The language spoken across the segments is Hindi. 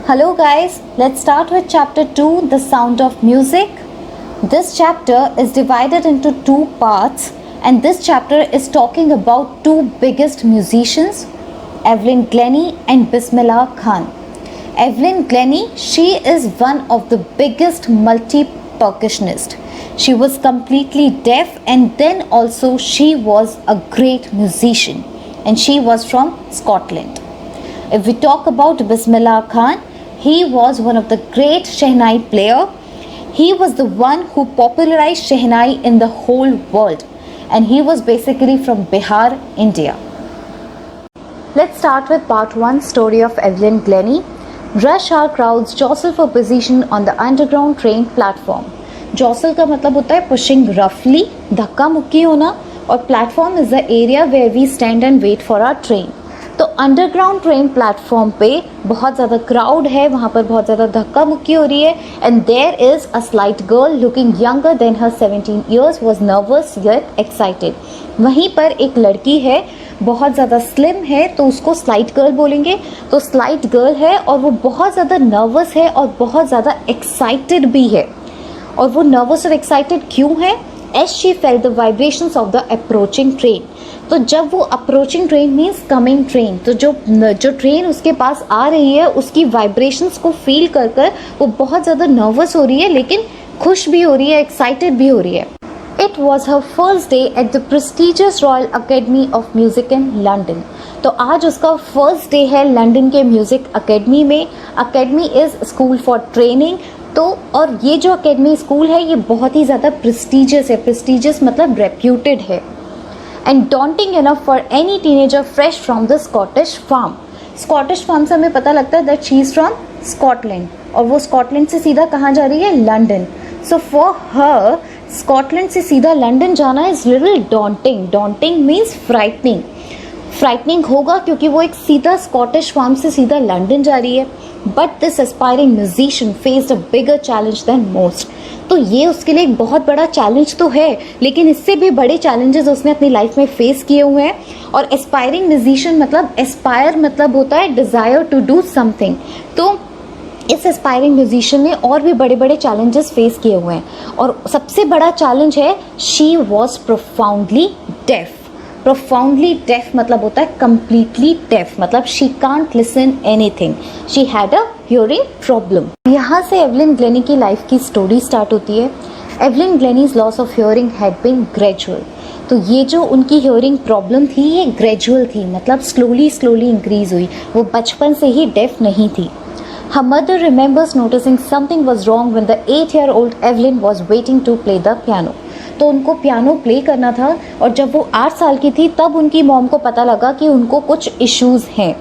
Hello guys, let's start with chapter 2, The Sound of Music. This chapter is divided into two parts, and this chapter is talking about two biggest musicians, Evelyn Glennie and Bismillah Khan. Evelyn Glennie, she is one of the biggest multi-percussionist. She was completely deaf and then also she was a great musician, and she was from Scotland. If we talk about Bismillah Khan, he was one of the great Shehnai player. He was the one who popularized Shehnai in the whole world, and he was basically from Bihar, India. Let's start with part 1, story of Evelyn Glennie. Rush hour crowds jostle for position on the underground train platform. Jostle का मतलब होता है pushing roughly, धक्का मुक्की होना, और platform is the area where we stand and wait for our train. तो अंडरग्राउंड ट्रेन प्लेटफॉर्म पे बहुत ज़्यादा क्राउड है, वहाँ पर बहुत ज़्यादा धक्का मुक्की हो रही है, and there is a slight girl looking younger than her 17 years was nervous yet excited. वहीं पर एक लड़की है, बहुत ज़्यादा स्लिम है, तो उसको स्लाइट गर्ल बोलेंगे. तो स्लाइट गर्ल है और वो बहुत ज़्यादा नर्वस है और बहुत ज़्यादा एक्साइटेड भी है. और वो नर्वस और एक्साइटेड क्यों है? As she felt the vibrations of the approaching train. तो जब वो approaching train means coming train, तो जो ट्रेन उसके पास आ रही है उसकी वाइब्रेशंस को फील कर कर वो बहुत ज़्यादा नर्वस हो रही है, लेकिन खुश भी हो रही है, एक्साइटेड भी हो रही है. It was her first day at the prestigious royal academy of music in London. तो आज उसका फर्स्ट डे है लंदन के म्यूजिक अकेडमी में. Academy is school for training. तो और ये जो अकेडमी स्कूल है ये बहुत ही ज़्यादा प्रेस्टिजियस है. प्रेस्टिजियस मतलब रेप्यूटेड है. And daunting enough for any teenager fresh from the Scottish farm. Scottish farm से हमें पता लगता है that she is from Scotland, और वो स्कॉटलैंड से सीधा कहाँ जा रही है? London. So for her Scotland से सीधा लंदन जाना is little daunting. Daunting means frightening. Frightening होगा क्योंकि वो एक सीधा स्कॉटिश फार्म से सीधा लंदन जा रही है. But this aspiring musician faced a bigger challenge than most. तो ये उसके लिए एक बहुत बड़ा चैलेंज तो है, लेकिन इससे भी बड़े चैलेंजेस उसने अपनी लाइफ में फेस किए हुए हैं. और एस्पायरिंग म्यूजिशियन मतलब एस्पायर मतलब होता है डिज़ायर टू डू समथिंग. तो इस एस्पायरिंग म्यूजिशियन ने और भी बड़े बड़े चैलेंजेस फेस किए हुए हैं, और सबसे बड़ा चैलेंज है she was profoundly deaf. Profoundly deaf मतलब होता है कम्प्लीटली डेफ, मतलब she can't listen anything. She had a hearing problem. यहाँ से एवलिन ग्लेनी की लाइफ की स्टोरी स्टार्ट होती है. Evelyn Glennie's loss of hearing had been gradual. तो ये जो उनकी हियरिंग प्रॉब्लम थी ये ग्रेजुअल थी, मतलब स्लोली स्लोली इंक्रीज हुई. वो बचपन से ही डेफ नहीं थी. Her mother remembers noticing something was wrong when the 8-year-old Evelyn was waiting to play the piano. तो उनको पियानो प्ले करना था, और जब वो 8 साल की थी तब उनकी मॉम को पता लगा कि उनको कुछ इश्यूज़ हैं.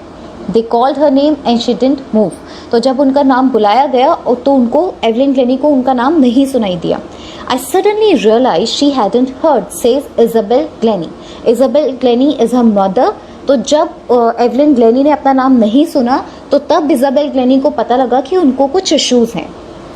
They called her name and she didn't move. तो जब उनका नाम बुलाया गया तो उनको एवलिन ग्लेनी को उनका नाम नहीं सुनाई दिया. I suddenly realized she hadn't heard, says Isabel Glennie. Isabel Glennie is her mother. तो जब एवलिन ग्लेनी ने अपना नाम नहीं सुना तो तब इजाबेल ग्लेनी को पता लगा कि उनको कुछ इश्यूज़ हैं.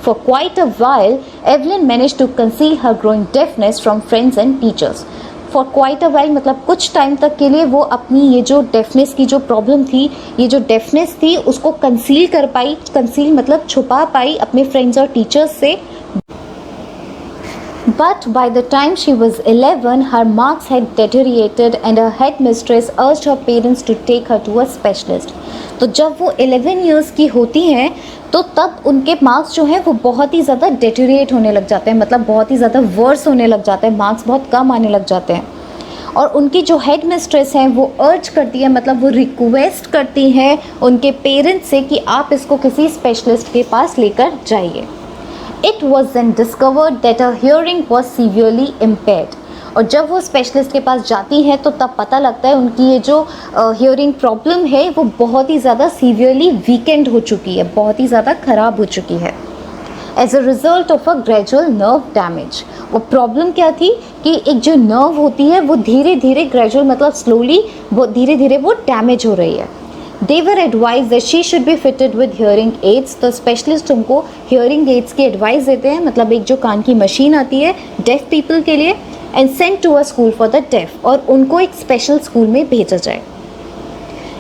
For quite a while, Evelyn managed to conceal her growing deafness from friends and teachers. For quite a while मतलब कुछ टाइम तक के लिए वो अपनी ये जो डेफनेस की जो प्रॉब्लम थी, ये जो डेफनेस थी उसको कंसील कर पाई. कंसील मतलब छुपा पाई अपने फ्रेंड्स और टीचर्स से. But by the time she was 11, her marks had deteriorated and her headmistress urged her parents to take her to a specialist. तो जब वो 11 years की होती हैं तो तब उनके मार्क्स जो हैं वो बहुत ही ज़्यादा डेटोरिएट होने लग जाते हैं, मतलब बहुत ही ज़्यादा वर्स होने लग जाते हैं, मार्क्स बहुत कम आने लग जाते हैं. और उनकी जो हेड मिस्ट्रेस हैं वो अर्ज करती है, मतलब वो रिक्वेस्ट करती हैं उनके पेरेंट्स से कि आप इसको किसी स्पेशलिस्ट के पास लेकर जाइए. It was then discovered that her hearing was severely impaired. और जब वो स्पेशलिस्ट के पास जाती हैं तो तब पता लगता है उनकी ये जो हियरिंग प्रॉब्लम है वो बहुत ही ज़्यादा सीवियरली वीकेंड हो चुकी है, बहुत ही ज़्यादा ख़राब हो चुकी है. As a result of a gradual nerve damage. वो प्रॉब्लम क्या थी कि एक जो नर्व होती है वो धीरे धीरे ग्रेजुअल मतलब स्लोली वो धीरे धीरे वो डैमेज हो रही है. They were advised that she should be fitted with hearing aids. तो स्पेशलिस्ट उनको hearing aids की एडवाइस देते हैं, मतलब एक जो कान की मशीन आती है डेफ पीपल के लिए, and sent to a school for the deaf, और उनको एक स्पेशल स्कूल में भेजा जाए.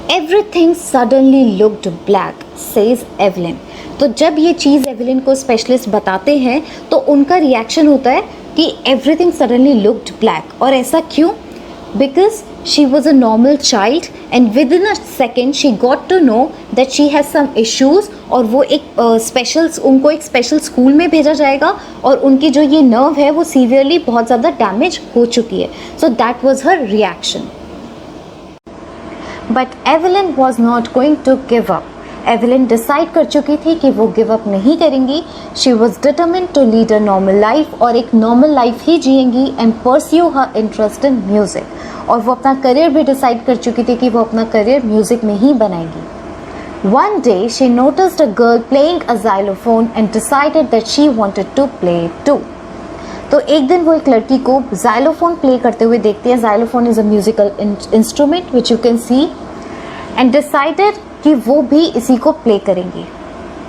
Everything suddenly looked black. says Evelyn. तो जब ये चीज़ एवलिन को स्पेशलिस्ट बताते हैं तो उनका रिएक्शन होता है कि एवरीथिंग सडनली लुक्ड ब्लैक. और ऐसा क्यों? Because she was a normal child and within a second she got to know that she has some issues. और वो एक उनको एक स्पेशल स्कूल में भेजा जाएगा और उनकी जो ये नर्व है वो सीवियरली बहुत ज़्यादा डैमेज हो चुकी है. So that was her reaction. But Evelyn was not going to give up. Evelyn decide कर चुकी थी कि वो गिव अप नहीं करेंगी. She was determined to lead a normal life और एक नॉर्मल लाइफ ही जिएंगी and pursue her interest in music. और वो अपना करियर भी डिसाइड कर चुकी थी कि वो अपना करियर म्यूज़िक में ही बनाएंगी. One day she noticed a girl playing a xylophone and decided that she wanted to play too. तो एक दिन वो एक लड़की को xylophone प्ले करते हुए देखती है. xylophone is a musical instrument which you can see and decided कि वो भी इसी को प्ले करेंगी.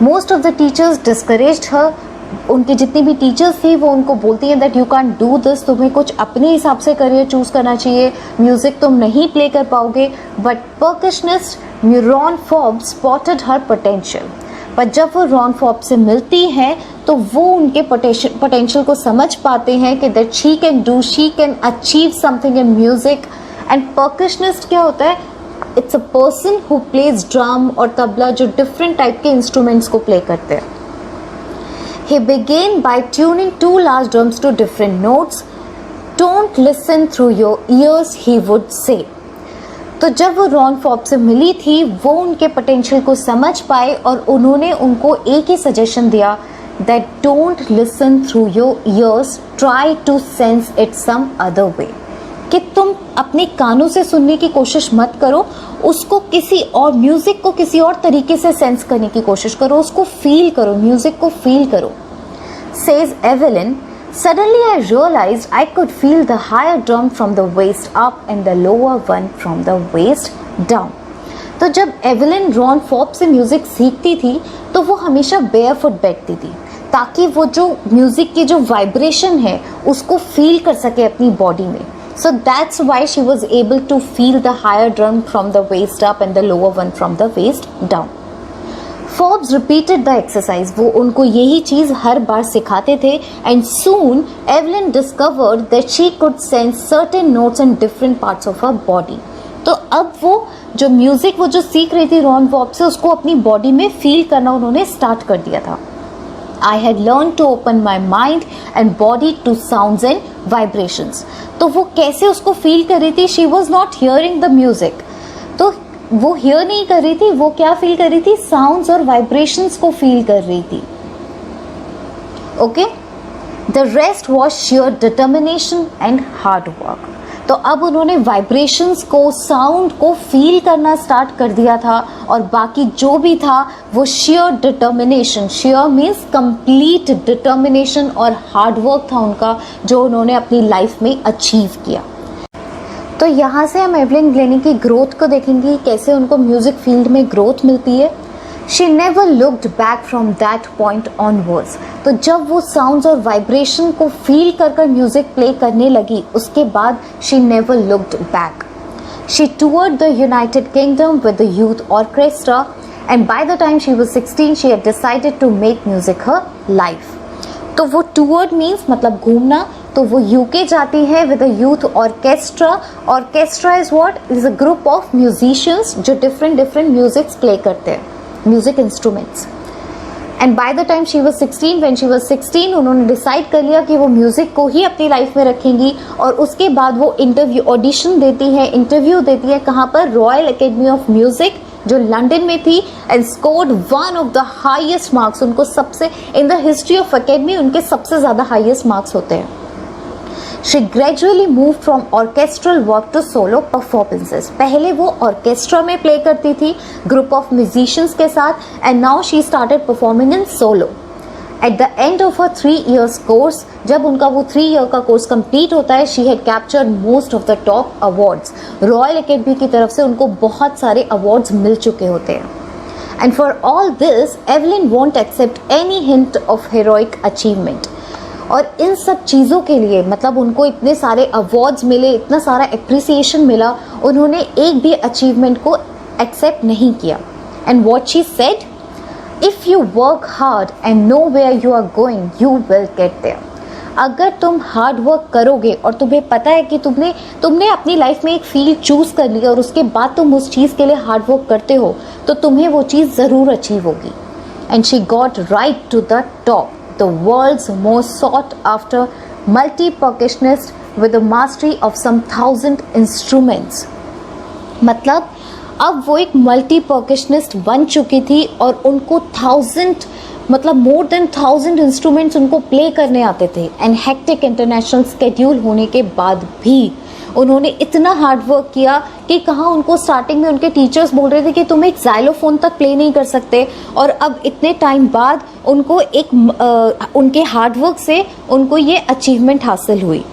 Most of the teachers discouraged her. उनके जितनी भी टीचर्स थी वो उनको बोलती हैं that you can do this, तुम्हें कुछ अपने हिसाब से करियर चूज़ करना चाहिए, म्यूज़िक तुम नहीं प्ले कर पाओगे. But percussionist Ron Forbes spotted her potential. पर जब वो रॉन फॉर्ब से मिलती हैं तो वो उनके पोटेंशियल को समझ पाते हैं कि that she can achieve something in music. And percussionist क्या होता है? It's a person who plays drum और तबला, जो डिफरेंट टाइप के इंस्ट्रूमेंट्स को प्ले करते हैं. He began by tuning two large drums to different notes. Don't listen through your ears, he would say. तो जब वो रॉन फॉर्ब से मिली थी वो उनके पोटेंशियल को समझ पाए और उन्होंने उनको एक ही सजेशन दिया that don't listen through your ears, try to sense it some other way. कि तुम अपने कानों से सुनने की कोशिश मत करो, उसको किसी और म्यूज़िक को किसी और तरीके से सेंस करने की कोशिश करो, उसको फील करो, म्यूज़िक को फील करो. Says Evelyn, suddenly I realized I could feel the higher drum from the waist up and the lower one from the waist down. तो जब एवलिन रॉन फॉर्ब से म्यूज़िक सीखती थी तो वो हमेशा बेयरफुट बैठती थी ताकि वो जो म्यूज़िक की जो वाइब्रेशन है उसको फील कर सके अपनी बॉडी में. So that's why she was able to feel the higher drum from the waist up and the lower one from the waist down. Forbes repeated the exercise. वो उनको यही चीज़ हर बार सिखाते थे and soon Evelyn discovered that she could sense certain notes in different parts of her body. तो अब वो जो म्यूज़िक वो जो सीख रही थी रॉन फॉर्ब से उसको अपनी बॉडी में फील करना उन्होंने स्टार्ट कर दिया था. I had learned to open my mind and body to sounds and vibrations. तो वो कैसे उसको फील कर रही थी? She was not hearing the music. तो वो हियर नहीं कर रही थी, वो क्या फील कर रही थी? साउंड्स और वाइब्रेशंस को फील कर रही थी. Okay, the rest was share determination and hard work. तो अब उन्होंने वाइब्रेशंस को, साउंड को फील करना स्टार्ट कर दिया था और बाकी जो भी था वो share determination, share means complete determination और हार्ड वर्क था उनका जो उन्होंने अपनी लाइफ में अचीव किया. तो यहाँ से हम एवलिन ग्लेनी की ग्रोथ को देखेंगे, कैसे उनको म्यूज़िक फील्ड में ग्रोथ मिलती है. She never looked back from that point onwards. तो जब वो साउंड्स और वाइब्रेशन को फील कर कर म्यूज़िक प्ले करने लगी उसके बाद she never looked back. She toured the United Kingdom with the youth orchestra and by the time she was 16 she had decided to make music her life. तो वो टूर्ड मीन्स मतलब घूमना. तो वो यूके जाती है with a youth orchestra. Orchestra is what? Is a group of musicians जो डिफरेंट म्यूजिक्स प्ले करते हैं, music instruments. And by the time she was 16, when she was 16 उन्होंने डिसाइड कर लिया कि वो म्यूजिक को ही अपनी लाइफ में रखेंगी. और उसके बाद वो ऑडिशन देती है, इंटरव्यू देती है. कहाँ पर? रॉयल एकेडमी ऑफ म्यूजिक जो लंदन में थी. And scored one of the highest marks. उनको सबसे in the history of academy उनके सबसे ज़्यादा हाईएस्ट मार्क्स होते हैं. She gradually moved from orchestral work to solo performances. पहले वो ऑर्केस्ट्रा में प्ले करती थी ग्रुप ऑफ म्यूजिशियंस के साथ and now she started performing in solo. At the end of her 3 years course, जब उनका वो 3 year का कोर्स कंप्लीट होता है, she had captured most of the top awards. Royal academy की तरफ से उनको बहुत सारे अवार्ड्स मिल चुके होते हैं. And for all this Evelyn won't accept any hint of heroic achievement. और इन सब चीज़ों के लिए मतलब उनको इतने सारे अवार्ड्स मिले, इतना सारा एप्रिसिएशन मिला, उन्होंने एक भी अचीवमेंट को एक्सेप्ट नहीं किया. And what she said, if you work hard and know where you are going you will get there. अगर तुम हार्ड वर्क करोगे और तुम्हें पता है कि तुमने अपनी लाइफ में एक फील्ड चूज़ कर लिया और उसके बाद तुम उस चीज़ के लिए हार्ड वर्क करते हो तो तुम्हें वो चीज़ ज़रूर अचीव होगी। And she got right to the top, the world's most sought after multi percussionist with the mastery of some 1000 instruments. मतलब अब वो एक मल्टी परकशनिस्ट बन चुकी थी और उनको 1000 मतलब मोर देन 1000 इंस्ट्रूमेंट्स उनको प्ले करने आते थे। एंड हेक्टिक इंटरनेशनल स्केड्यूल होने के बाद भी उन्होंने इतना हार्ड वर्क किया कि कहाँ उनको स्टार्टिंग में उनके टीचर्स बोल रहे थे कि तुम एक ज़ाइलोफोन तक प्ले नहीं कर सकते, और अब इतने टाइम बाद उनको उनके हार्ड वर्क से उनको ये अचीवमेंट हासिल हुई।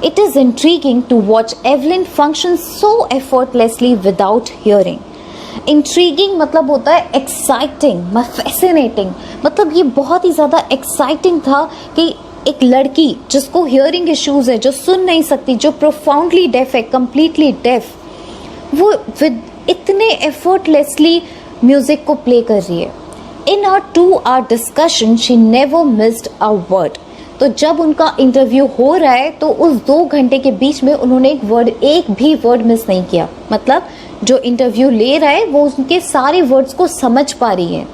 It is intriguing to watch Evelyn function so effortlessly without hearing. Intriguing मतलब होता है exciting, fascinating। मतलब ये बहुत ही ज़्यादा exciting था कि एक लड़की जिसको hearing issues है, जो सुन नहीं सकती, जो profoundly deaf है, completely deaf, वो इतने effortlessly music को play कर रही है। In our 2-hour discussion, she never missed a word. तो जब उनका इंटरव्यू हो रहा है तो उस 2 घंटे के बीच में उन्होंने एक भी वर्ड मिस नहीं किया। मतलब जो इंटरव्यू ले रहा है वो उनके सारे वर्ड्स को समझ पा रही है।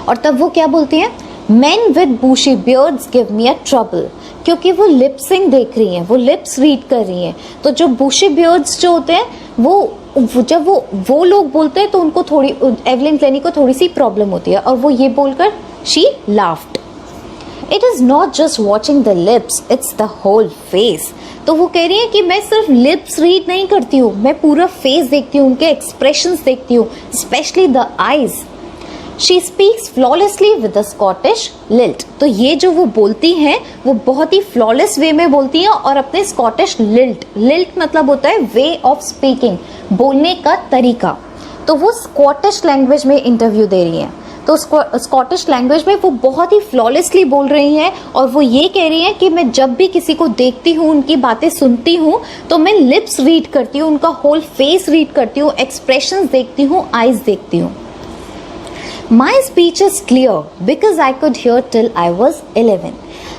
और तब वो क्या बोलती हैं, Men with bushy beards give me a trouble, क्योंकि वो लिप सिंग देख रही हैं, वो लिप्स रीड कर रही हैं। तो जो bushy beards जो होते हैं वो जब वो लोग बोलते हैं तो उनको थोड़ी, एवलिन क्लेनी को थोड़ी सी प्रॉब्लम होती है और वो ये बोलकर she laughed. It is not just watching the lips, it's the whole face. तो वो कह रही है कि मैं सिर्फ लिप्स रीड नहीं करती हूँ, मैं पूरा फेस देखती हूँ, उनके एक्सप्रेशंस देखती हूँ, specially the eyes. She speaks flawlessly with the Scottish lilt. तो ये जो वो बोलती हैं वो बहुत ही फ्लॉलेस वे में बोलती हैं और अपने स्कॉटिश लिल्ट मतलब होता है वे ऑफ स्पीकिंग, बोलने का तरीका। तो वो स्कॉटिश लैंग्वेज में इंटरव्यू दे रही हैं, तो स्कॉटिश लैंग्वेज में वो बहुत ही फ्लॉलेसली बोल रही हैं और वो ये कह रही हैं कि मैं जब भी किसी को देखती हूँ, उनकी बातें सुनती हूँ, तो मैं लिप्स रीड करती हूँ, उनका होल फेस रीड करती हूँ, एक्सप्रेशंस देखती हूँ, आईज देखती हूँ। My speech is clear because I could hear till I was 11।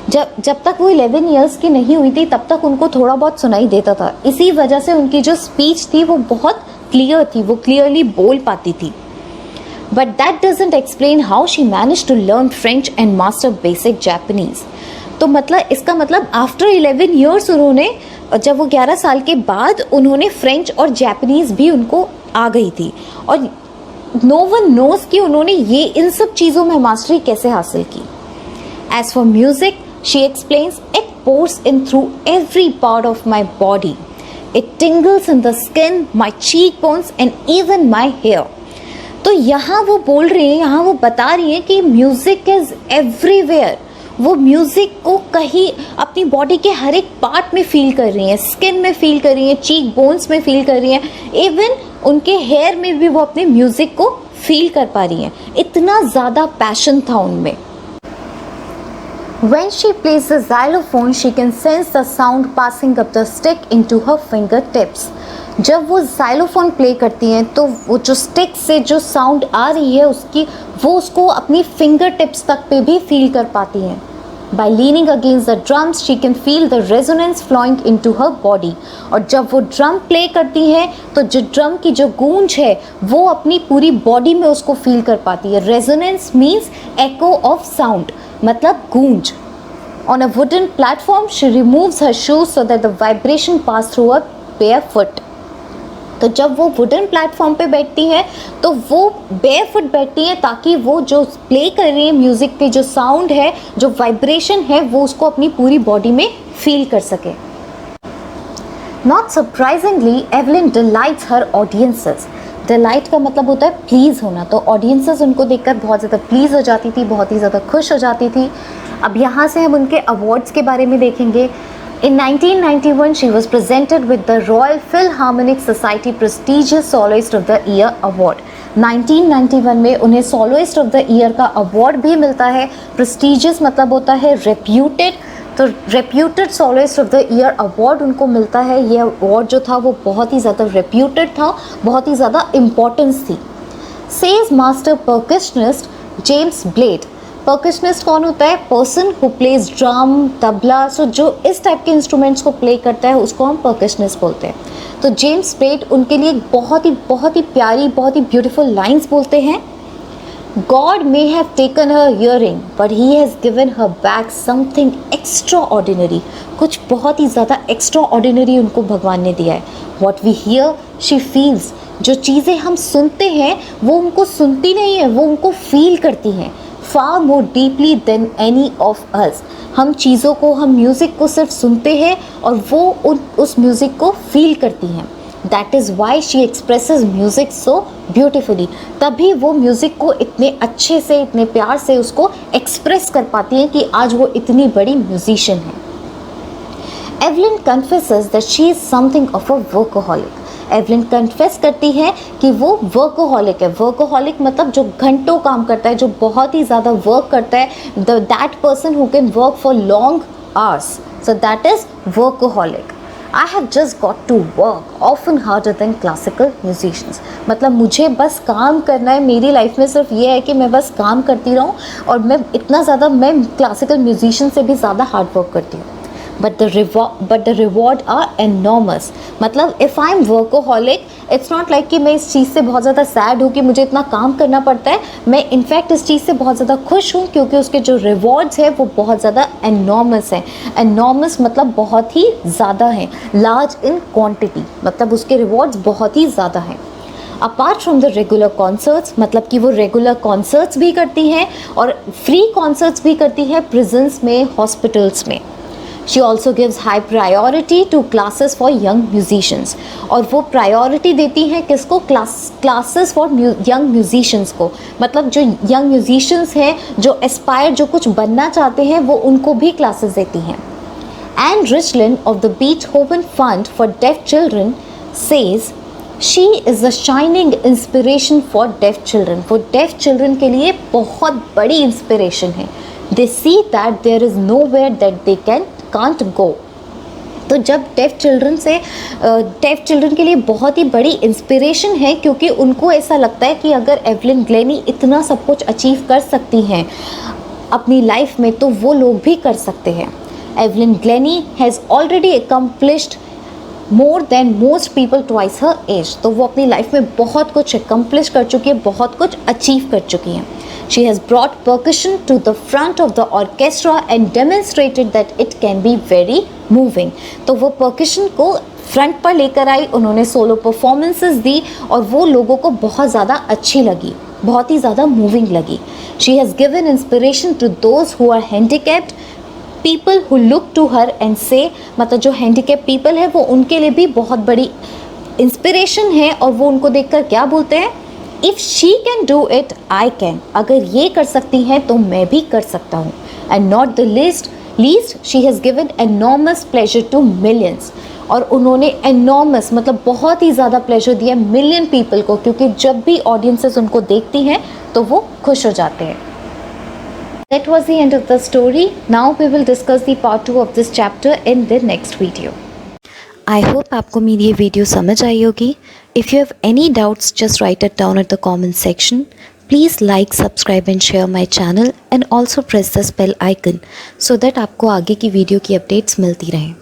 जब तक वो 11 ईयर्स की नहीं हुई थी तब तक उनको थोड़ा बहुत सुनाई देता था, इसी वजह से उनकी जो स्पीच थी वो बहुत क्लियर थी, वो क्लियरली बोल पाती थी। But that doesn't explain how she managed to learn French and master basic Japanese. तो मतलब इसका मतलब आफ्टर 11 years उन्होंने, जब वो 11 साल के बाद उन्होंने फ्रेंच और जापानीज भी उनको आ गई थी, और नो वन नोज कि उन्होंने ये इन सब चीज़ों में मास्टरी कैसे हासिल की। As for music, she explains, it pours in through every part of my body. It tingles in the skin, my cheekbones and even my hair. तो यहाँ वो बोल रही हैं, यहाँ वो बता रही हैं कि म्यूज़िक इज़ एवरीवेयर। वो म्यूज़िक को कहीं अपनी बॉडी के हर एक पार्ट में फील कर रही हैं, स्किन में फील कर रही हैं, चीक बोन्स में फील कर रही हैं, इवन उनके हेयर में भी वो अपने म्यूज़िक को फील कर पा रही हैं। इतना ज़्यादा पैशन था उनमें। When she plays the xylophone, she can sense the sound passing up the stick into her fingertips. जब वो xylophone प्ले करती हैं तो वो जो स्टिक से जो साउंड आ रही है वो उसको अपनी फिंगर टिप्स तक पे भी फील कर पाती हैं। By leaning against the drums, she can feel the resonance flowing into her body. और जब वो ड्रम प्ले करती हैं तो जो ड्रम की जो गूंज है वो अपनी पूरी बॉडी में उसको फील कर पाती है। Resonance means echo of sound, मतलब गूंज। On a wooden platform, she removes her shoes so that the vibration pass through her bare foot. तो जब वो वुडन प्लेटफॉर्म पे बैठती हैं तो वो बेयरफुट बैठती हैं ताकि वो जो प्ले कर रही है म्यूज़िक के जो साउंड है, जो वाइब्रेशन है, वो उसको अपनी पूरी बॉडी में फील कर सके। Not surprisingly Evelyn delights her audiences. Delight का मतलब होता है प्लीज़ होना, तो ऑडियंसेस उनको देखकर बहुत ज़्यादा प्लीज़ हो जाती थी, बहुत ही ज़्यादा खुश हो जाती थी। अब यहाँ से हम उनके अवार्ड्स के बारे में देखेंगे। In 1991, she was presented with the Royal Philharmonic Society prestigious Soloist of the Year award. 1991 में उन्हें Soloist of the Year का अवार्ड भी मिलता है। Prestigious मतलब होता है reputed, तो reputed Soloist of the Year award उनको मिलता है। ये अवार्ड जो था वो बहुत ही ज़्यादा reputed था, बहुत ही ज़्यादा इम्पोर्टेंस थी। Says master percussionist James Blade. Percussionist कौन होता है? Person who plays drum, tabla, so जो इस टाइप के इंस्ट्रूमेंट्स को प्ले करता है उसको हम percussionist बोलते हैं. तो जेम्स ब्लेड उनके लिए बहुत ही प्यारी, बहुत ही ब्यूटीफुल लाइन्स बोलते हैं. God may have taken her hearing, but he has given her back something extraordinary. कुछ बहुत ही ज़्यादा extraordinary उनको भगवान ने दिया है. What we hear, she feels. जो चीज़ें हम सुनते हैं वो उनको सुनती नहीं है, वो उनको फील करती हैं. Far more deeply than any of us. हम चीज़ों को, हम म्यूज़िक को सिर्फ सुनते हैं और वो उस म्यूज़िक को फील करती हैं. That is why she expresses music so beautifully. तभी वो म्यूज़िक को इतने अच्छे से, इतने प्यार से उसको एक्सप्रेस कर पाती हैं कि आज वो इतनी बड़ी म्यूजिशियन है. Evelyn confesses that she is something of a workaholic. Evelyn confess करती है कि वो वर्कोहॉलिक है. वर्कोहॉलिक मतलब जो घंटों काम करता है, जो बहुत ही ज़्यादा वर्क करता है. That person who can work for long hours, so that is workaholic. I have just got to work, often harder than classical musicians. मतलब मुझे बस काम करना है. मेरी लाइफ में सिर्फ ये है कि मैं बस काम करती रहूँ और मैं इतना ज़्यादा, मैं क्लासिकल म्यूजिशियन से भी ज़्यादा हार्ड वर्क करती हूँ. But the reward are enormous. मतलब if I am workaholic, it's not like कि मैं इस चीज़ से बहुत ज़्यादा सैड हूँ कि मुझे इतना काम करना पड़ता है. मैं इनफैक्ट इस चीज़ से बहुत ज़्यादा खुश हूँ क्योंकि उसके जो रिवॉर्ड्स है वो बहुत ज़्यादा enormous है. enormous मतलब बहुत ही ज़्यादा है. large in quantity मतलब उसके रिवॉर्ड्स बहुत ही ज़्यादा हैं. Apart from the regular concerts मतलब कि वो रेगुलर कॉन्सर्ट्स भी करती हैं और फ्री कॉन्सर्ट्स भी करती है प्रिजन्स में, हॉस्पिटल्स में. She also gives high priority to classes for young musicians. और वो प्रायोरिटी देती हैं किसको? क्लासेस फॉर यंग म्यूजिशियंस को. मतलब जो यंग म्यूजिशियंस हैं, जो एस्पायर, जो कुछ बनना चाहते हैं, वो उनको भी क्लासेस देती हैं. Anne Richland of the Beethoven Fund for Deaf Children says she is a shining inspiration for deaf children. वो deaf children के लिए बहुत बड़ी इंस्पिरेशन है. They see that there is nowhere that they can't go. तो जब डेफ चिल्ड्रन के लिए बहुत ही बड़ी इंस्पिरेशन है क्योंकि उनको ऐसा लगता है कि अगर एवलिन ग्लेनी इतना सब कुछ अचीव कर सकती हैं अपनी लाइफ में तो वो लोग भी कर सकते हैं. Evelyn Glennie has already accomplished more than most people twice her age. तो वो अपनी लाइफ में बहुत कुछ अकम्प्लिश कर चुकी है, बहुत कुछ अचीव कर चुकी हैं. She has brought percussion to the front of the orchestra and demonstrated that it can be very moving. तो वो percussion को फ्रंट पर लेकर आई, उन्होंने सोलो परफॉर्मेंसेस दी और वो लोगों को बहुत ज़्यादा अच्छी लगी, बहुत ही ज़्यादा मूविंग लगी. She has given inspiration to those who are handicapped, people who look to her and say, मतलब जो handicapped people है वो उनके लिए भी बहुत बड़ी इंस्पिरेशन है और वो उनको देखकर क्या बोलते हैं? If she can do it, I can. अगर ये कर सकती हैं तो मैं भी कर सकता हूँ. And not the least, she has given enormous pleasure to millions. और उन्होंने enormous मतलब बहुत ही ज़्यादा pleasure दिया million people को क्योंकि जब भी audiences उनको देखती हैं तो वो खुश हो जाते हैं. That was the end of the story. Now we will discuss the part 2 of this chapter in the next video. I hope आपको मेरी ये वीडियो समझ आई होगी. If you have any doubts, just write it down at the comment section. Please like, subscribe and share my channel and also press the bell icon so that आपको आगे की वीडियो की अपडेट्स मिलती रहें.